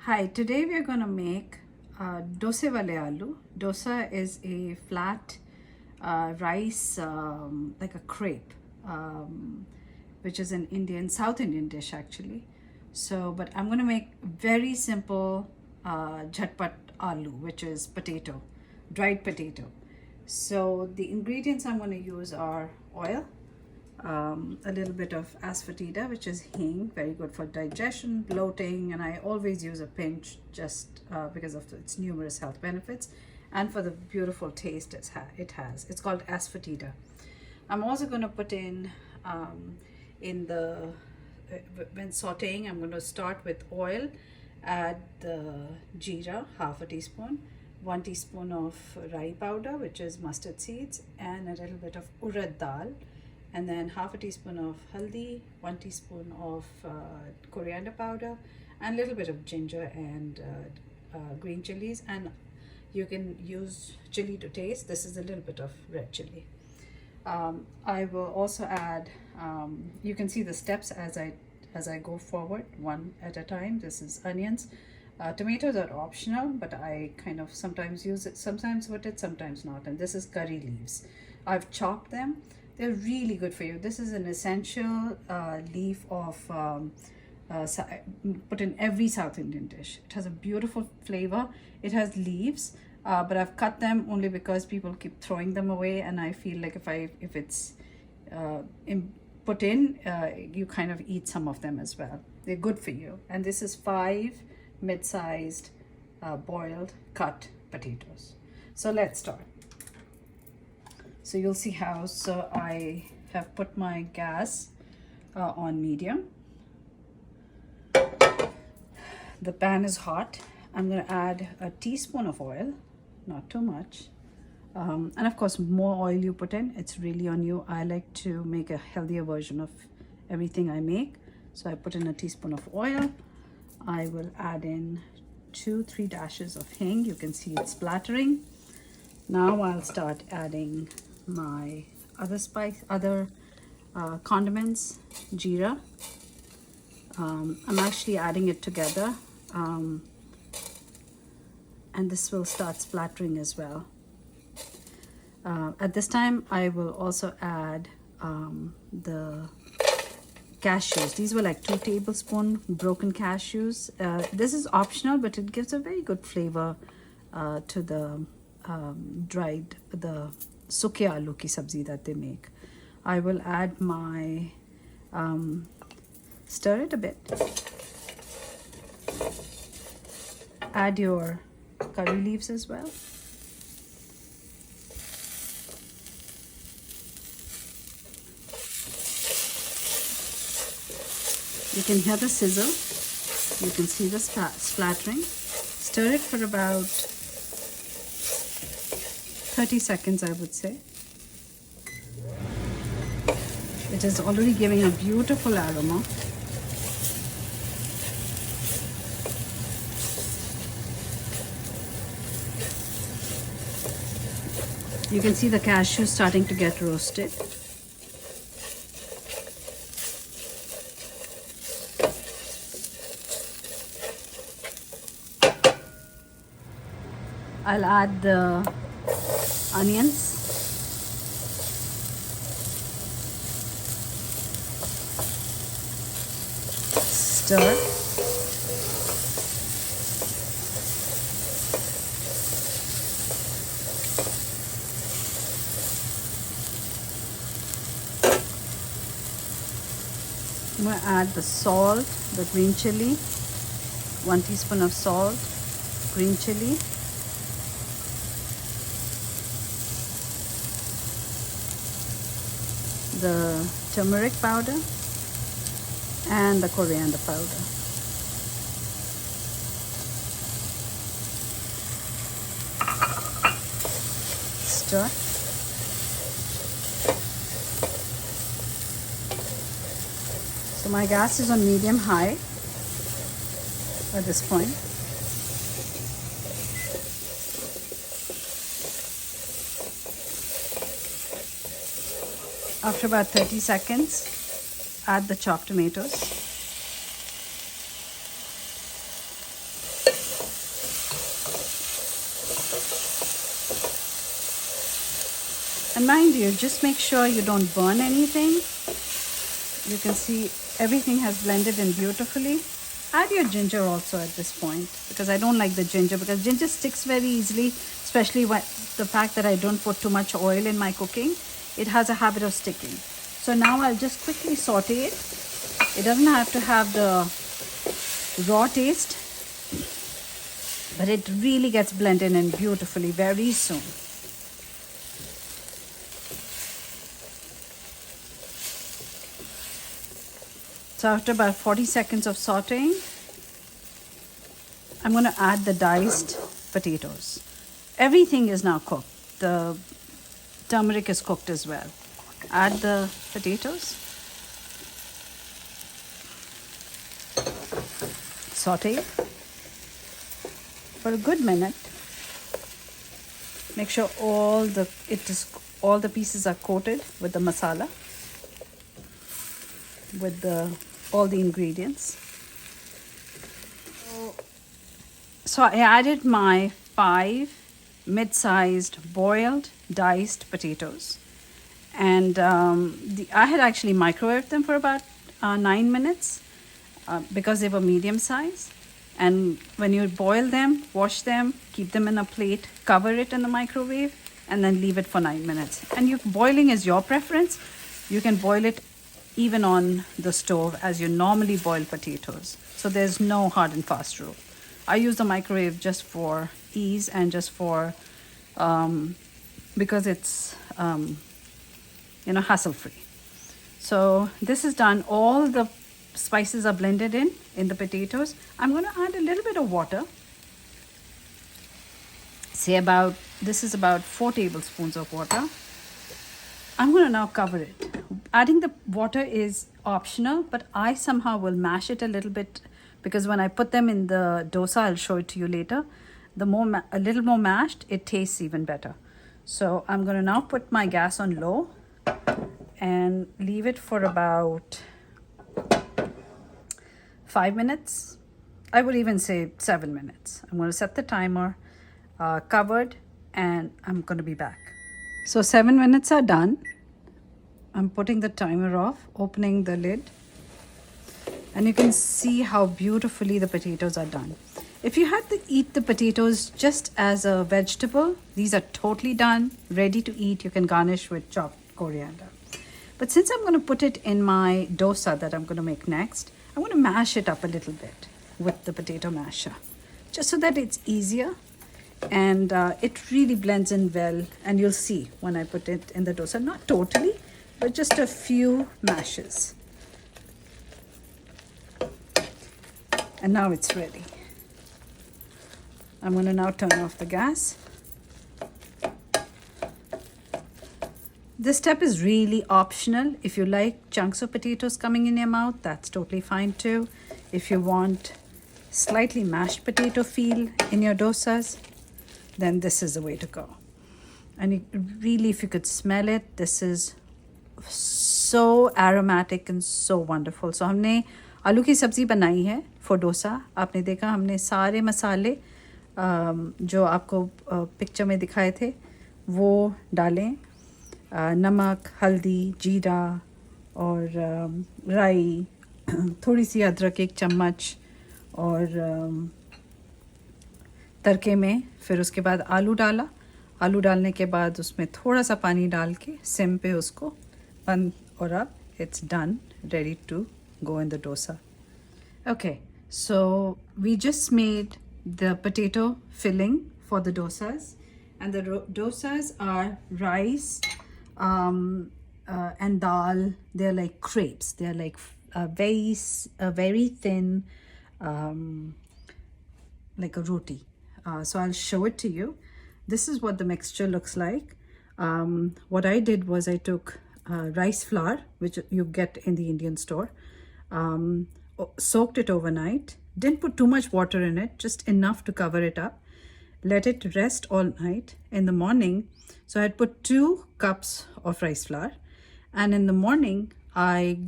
Hi, today we are going to make dosa wale aloo. Dosa is a flat rice, like a crepe, which is an South Indian dish actually. So, but I'm going to make very simple jhatpat aloo, which is potato, dried potato. So the ingredients I'm going to use are oil, a little bit of asafoetida, which is hing, very good for digestion, bloating, and I always use a pinch just because of its numerous health benefits and for the beautiful taste it has. It's called asafoetida. I'm also going to put in the when sauteing, I'm going to start with oil, add the jeera, half a teaspoon, 1 teaspoon of rai powder, which is mustard seeds, and a little bit of urad dal, and then half a teaspoon of haldi, 1 teaspoon of coriander powder, and a little bit of ginger and green chilies. And you can use chili to taste. This is a little bit of red chili. I will also add, you can see the steps as I go forward, one at a time. This is onions. Tomatoes are optional, but I kind of sometimes use it, sometimes put it, sometimes not. And this is curry leaves. I've chopped them. They're really good for you. This is an essential leaf of put in every South Indian dish. It has a beautiful flavor. It has leaves, but I've cut them only because people keep throwing them away, and I feel like if it's put in, you kind of eat some of them as well. They're good for you. And this is 5 mid-sized boiled cut potatoes. So let's start. So you'll see how, so I have put my gas on medium. The pan is hot. I'm going to add a teaspoon of oil, not too much. And of course, more oil you put in, it's really on you. I like to make a healthier version of everything I make. So I put in a teaspoon of oil. I will add in 2-3 dashes of hing. You can see it's splattering. Now I'll start adding my other condiments, jeera. I'm actually adding it together, and this will start splattering as well. At this time, I will also add the cashews. These were like 2 tablespoons broken cashews. This is optional, but it gives a very good flavor to the the suke aloo ki sabzi that they make. I will add my stir it a bit. Add your curry leaves as well. You can hear the sizzle. You can see the splattering. Stir it for about 30 seconds, I would say. It is already giving a beautiful aroma. You can see the cashews starting to get roasted. I'll add the onions. Stir. I'm going to add the salt, the green chili, 1 teaspoon of salt, green chili, the turmeric powder, and the coriander powder. Stir. So my gas is on medium high at this point. After about 30 seconds, add the chopped tomatoes. And mind you, just make sure you don't burn anything. You can see everything has blended in beautifully. Add your ginger also at this point, because I don't like the ginger, because ginger sticks very easily, especially when the fact that I don't put too much oil in my cooking. It has a habit of sticking. So now I'll just quickly saute it. It doesn't have to have the raw taste, but it really gets blended in beautifully very soon. So after about 40 seconds of sauteing, I'm going to add the diced potatoes. Everything is now cooked. The turmeric is cooked as well. Add the potatoes. Saute for a good minute. Make sure all the pieces are coated with the masala, with all the ingredients. So I added my 5 mid-sized boiled diced potatoes, and I had actually microwaved them for about 9 minutes because they were medium size. And when you boil them, wash them, keep them in a plate, cover it in the microwave, and then leave it for 9 minutes. And boiling is your preference. You can boil it even on the stove as you normally boil potatoes. So there's no hard and fast rule. I use the microwave just for ease and just for because it's hassle-free. So this is done. All the spices are blended in the potatoes. I'm going to add a little bit of water. This is about 4 tablespoons of water. I'm going to now cover it. Adding the water is optional, but I somehow will mash it a little bit, because when I put them in the dosa, I'll show it to you later, a little more mashed, it tastes even better. So I'm going to now put my gas on low and leave it for about 5 minutes. I would even say 7 minutes. I'm going to set the timer, covered, and I'm going to be back. So 7 minutes are done. I'm putting the timer off, opening the lid, and you can see how beautifully the potatoes are done. If you had to eat the potatoes just as a vegetable, these are totally done, ready to eat. You can garnish with chopped coriander. But since I'm going to put it in my dosa that I'm going to make next, I'm going to mash it up a little bit with the potato masher, just so that it's easier, and it really blends in well. And you'll see when I put it in the dosa, not totally, but just a few mashes. And now it's ready. I'm going to now turn off the gas. This step is really optional. If you like chunks of potatoes coming in your mouth, that's totally fine too. If you want slightly mashed potato feel in your dosas, then this is the way to go. And really, if you could smell it, this is so aromatic and so wonderful. So हमने आलू की सब्ज़ी बनाई है for dosa. आपने देखा हमने सारे मसाले जो आपको पिक्चर में दिखाए थे वो डालें. नमक, हल्दी, जीरा और राई, थोड़ी सी अदरक 1 चम्मच, और तड़के में फिर उसके बाद आलू डाला. आलू डालने के बाद उसमें थोड़ा सा पानी डाल के सिम पे उसको बंद, और अब it's done, ready to go in the dosa. Okay, so we just made the potato filling for the dosas, and the dosas are rice and dal. They're like crepes. They're like very thin, like a roti. So I'll show it to you. This is what the mixture looks like. What I did was I took rice flour, which you get in the Indian store, soaked it overnight, didn't put too much water in it, just enough to cover it up, let it rest all night. In the morning, so I had put 2 cups of rice flour, and in the morning I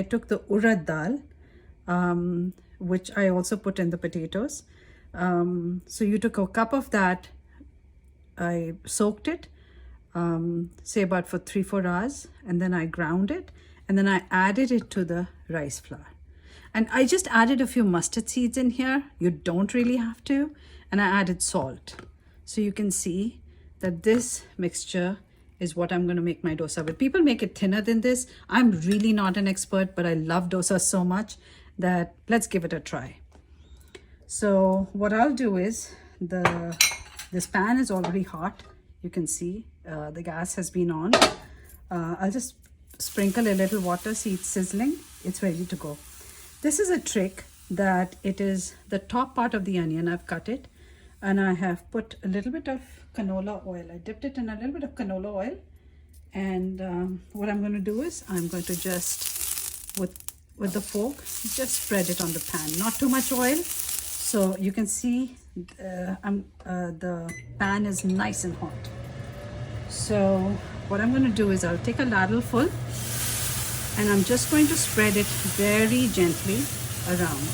took the urad dal, which I also put in the potatoes. So you took a cup of that, I soaked it, say about for 3-4 hours, and then I ground it, and then I added it to the rice flour. And I just added a few mustard seeds in here. You don't really have to. And I added salt. So you can see that this mixture is what I'm going to make my dosa with. People make it thinner than this. I'm really not an expert, but I love dosa so much that let's give it a try. So what I'll do is, this pan is already hot. You can see the gas has been on. I'll just sprinkle a little water, see it's sizzling. It's ready to go. This is a trick that it is the top part of the onion. I've cut it and I have put a little bit of canola oil. I dipped it in a little bit of canola oil. And what I'm going to do is I'm going to just, with the fork, just spread it on the pan. Not too much oil. So you can see the pan is nice and hot. So what I'm going to do is I'll take a ladle full and I'm just going to spread it very gently around.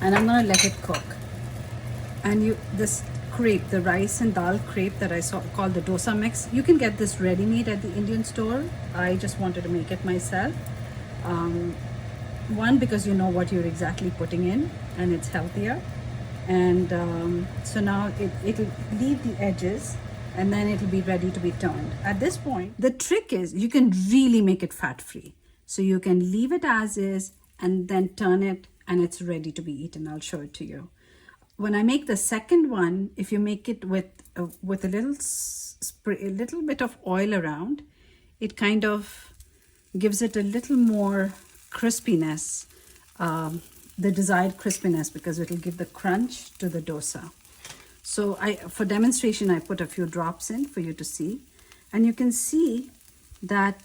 And I'm going to let it cook. And this crepe, the rice and dal crepe that I saw called the dosa mix, you can get this ready-made at the Indian store. I just wanted to make it myself. One, because you know what you're exactly putting in and it's healthier. And so now it'll leave the edges and then it'll be ready to be turned. At this point, the trick is you can really make it fat-free. So you can leave it as is and then turn it and it's ready to be eaten. I'll show it to you. When I make the second one, if you make it with a little bit of oil around, it kind of gives it a little more crispiness, the desired crispiness, because it'll give the crunch to the dosa. So for demonstration, I put a few drops in for you to see, and you can see that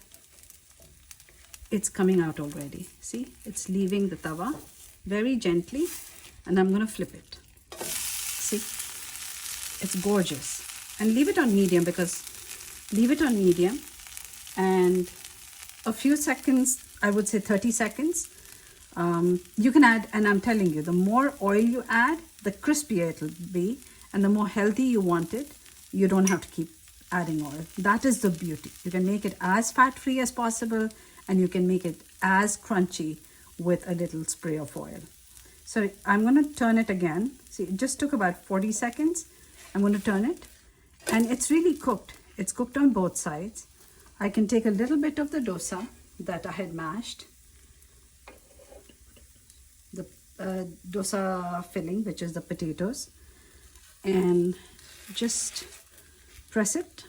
it's coming out already. See, it's leaving the tawa very gently, and I'm going to flip it. See, it's gorgeous. And leave it on medium, and a few seconds, I would say 30 seconds. You can add, and I'm telling you, the more oil you add, the crispier it'll be, and the more healthy you want it, you don't have to keep adding oil. That is the beauty. You can make it as fat-free as possible, and you can make it as crunchy with a little spray of oil. So I'm going to turn it again. See, it just took about 40 seconds. I'm going to turn it, and it's really cooked. It's cooked on both sides. I can take a little bit of the dosa that I had mashed, the dosa filling, which is the potatoes, and just press it.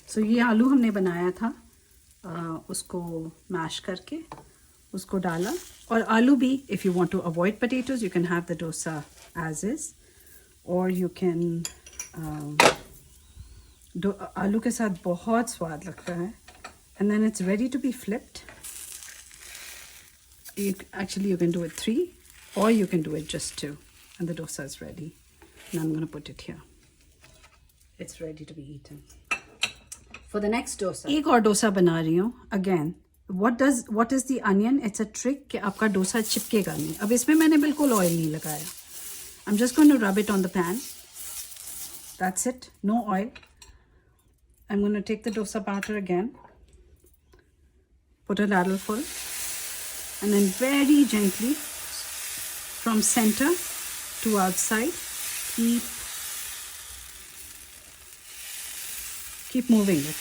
So ये आलू हमने बनाया था, उसको mash करके उसको डाला. और आलू भी, if you want to avoid potatoes, you can have the dosa as is, or you can आलू के साथ बहुत स्वाद लगता है. And then it's ready to be flipped. Actually you can do it 3, or you can do it just 2, and the dosa is ready. And I'm going to put it here. It's ready to be eaten. For the next dosa, एक और डोसा बना रही हूँ. Again, what is the onion? It's a trick कि आपका डोसा चिपकेगा नहीं. अब इसमें मैंने बिल्कुल oil नहीं लगाया. I'm just going to rub it on the pan. That's it. No oil. I'm going to take the dosa batter again. Put a ladle full. And then very gently from center to outside, keep moving it.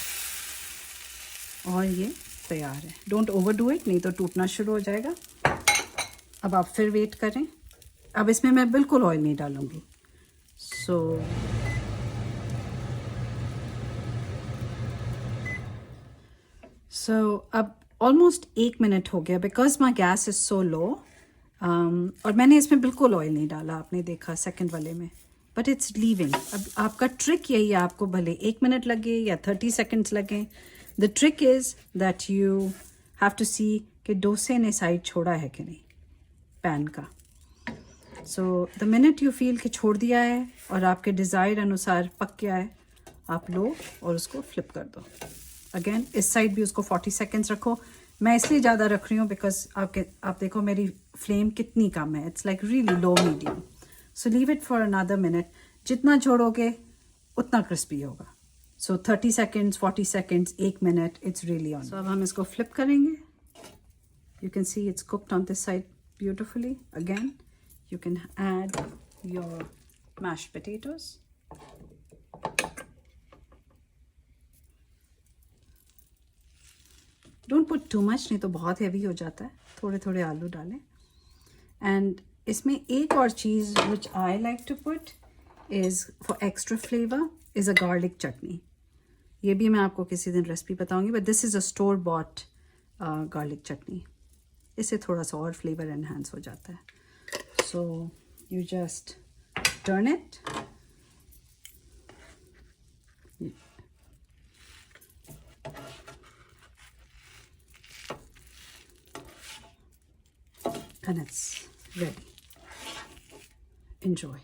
और ये तैयार है. Don't overdo it, नहीं तो टूटना शुरू हो जाएगा. अब आप फिर वेट करें. अब इसमें मैं बिल्कुल ऑयल नहीं डालूंगी. So अब ऑलमोस्ट 1 मिनट हो गया, because my gas is so low. और मैंने इसमें बिल्कुल ऑयल नहीं डाला, आपने देखा सेकंड वाले में, बट इट्स लीविंग. अब आपका ट्रिक यही है, आपको भले 1 मिनट लगे या 30 सेकेंड्स लगे, the trick is that you have to see कि डोसे ने साइड छोड़ा है कि नहीं पैन का. So the minute you feel कि छोड़ दिया है और आपके डिज़ायर अनुसार पक गया है, आप लो और उसको फ्लिप कर दो. अगेन इस साइड भी उसको 40 सेकेंड्स रखो. मैं इसलिए ज़्यादा रख रही हूँ बिकॉज आप देखो मेरी फ्लेम कितनी कम है. It's like really low medium. So leave it for another minute. जितना छोड़ोगे उतना क्रिस्पी होगा. So 30 seconds, 40 seconds, 1 minute, it's really on. So अब हम इसको फ्लिप करेंगे. You can see it's cooked on this side beautifully. Again you can add your mashed potatoes. Don't put too much, नहीं तो बहुत heavy हो जाता है. थोड़े थोड़े आलू डालें. And इसमें एक और चीज़ which I like to put is for extra flavor is a garlic chutney. ये भी मैं आपको किसी दिन रेसिपी बताऊंगी, but this is a store bought garlic chutney. इससे थोड़ा सा और flavor enhance हो जाता है. So you just turn it. And it's ready. Enjoy.